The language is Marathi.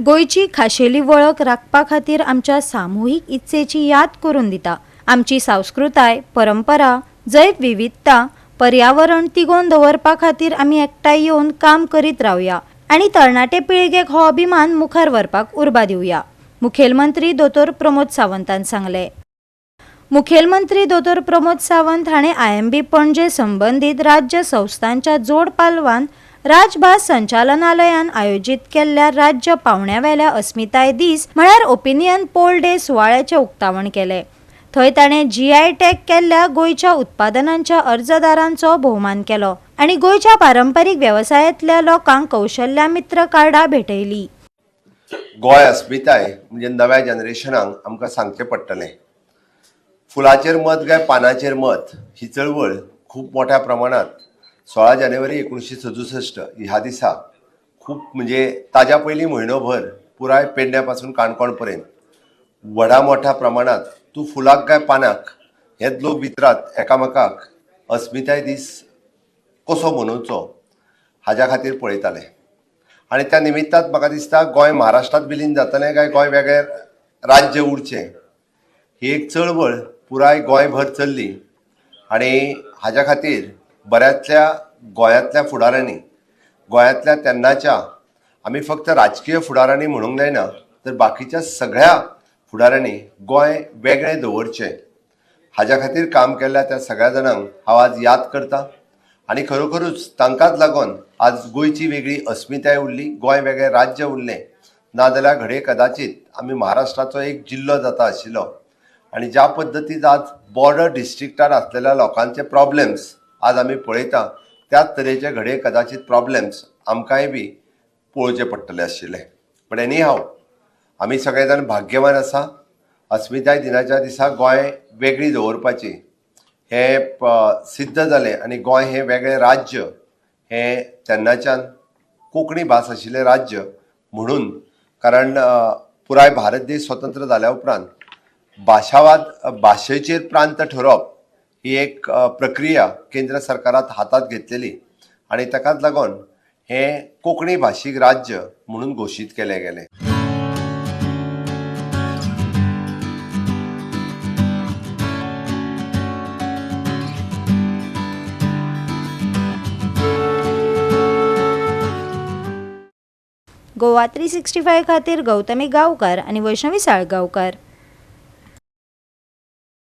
गोयची खाशेली वळख राखपा खातीर आमच्या सामुहीक इत्सेची याद करून दिता। आमची संस्कृताय, परंपरा, जैव विविधता, पर्यावरण तिगोवन दवरपा खातीर आमी एकठांय येवन काम करीत रावया आनी तरणाटे पिळगेक हो अभिमान मुखार व्हरपाक उर्बा दिवया, मुखेलमंत्री दोतोर प्रमोद सावंतान सांगले। मुखेलमंत्री दोतोर प्रमोद सावंत हाणें IMB पणजे संबंधित राज्य संस्थांच्या जोड पालवान राजभास संचालनालयान आयोजित केल्ल्या राज्य पावण्यावेल्या अस्मिताय दीस म्हळ्यार ओपिनियन पोल डे सुवाळ्याचे उक्तावण केले। थंय ताणें GI टॅग केल्ल्या गोयच्या उत्पादनांच्या अर्जदारांचो भोवमान केलो आनी गोयच्या पारंपारीक व्यवसायांतल्या लोकांक कौशल्या मित्र कार्डां भेटयली। गोय अस्मिताय म्हणजे नव्या जनरेशनाक आमकां सांगचें पडटलें। फुलाचेर मत काय पानाचेर मत ही चळवळ खूप मोठ्या प्रमाणात 16 जानेवारी 1967 ह्या दिसा खूप म्हणजे ताज्या पयलीं म्हयनोभर पुराय पेडण्यापासून काणकोण पर्यंत व्हडा मोठ्या प्रमाणात तूं फुलाक काय पानाक हेच लोक भितरात एकामेकाक अस्मिताय दीस कसो मनोवचो हाज्या खातीर पळयताले। आनी त्या निमित्तान म्हाका दिसता गोंय महाराष्ट्रांत विलीन जातलें काय गोंय वेगळें राज्य उरचें ही एक चळवळ पुराय गोंयभर चल्ली आनी हाज्या खातीर बऱ्याचल्या गोंयांतल्या फुडाऱ्यांनी गोंयांतल्या तेन्नाच्या आमी फक्त राजकीय फुडाऱ्यांनी म्हणूंक जायना तर बाकीच्या सगळ्या फुडाऱ्यांनी गोंय वेगळें दवरचें हाज्या खातीर काम केल्ल्या त्या सगळ्या जाणांक हांव आज याद करता आनी खरोखरूच तांकांच लागून आज गोंयची वेगळी अस्मिताय उरली, गोंय वेगळें राज्य उरलें, नाजाल्यार घडये कदाचित आमी महाराष्ट्राचो एक जिल्लो जाता आशिल्लो। आनी ज्या पद्दतीन आज बॉर्डर डिस्ट्रिक्टार आसलेल्या लोकांचे प्रॉब्लेम्स आज आमी पळयता त्याच तरेचे घडये कदाचित प्रॉब्लेम्स आमकांय बी पळोवचे पडटले आशिल्ले। बट एनी हाव आमी सगळे जाण भाग्यवान आसा अस्मिताय दिनाच्या दिसा गोंय वेगळी दवरपाची हे सिद्ध जालें आनी गोंय हें वेगळें राज्य हें तेन्नाच्यान कोंकणी भास आशिल्लें राज्य म्हणून, कारण पुराय भारत देश स्वतंत्र जाल्या उपरांत भाशावाद भाशेचेर प्रांत ठरवप ही एक प्रक्रिया केंद्र सरकारात हातात घेतलेली आनी ताकाच लागून हें कोंकणी भाशीक राज्य म्हणून घोशीत केलें गेलें। गोवा 365 खातीर गौतमी गांवकार आनी वैष्णवी साळगांवकार।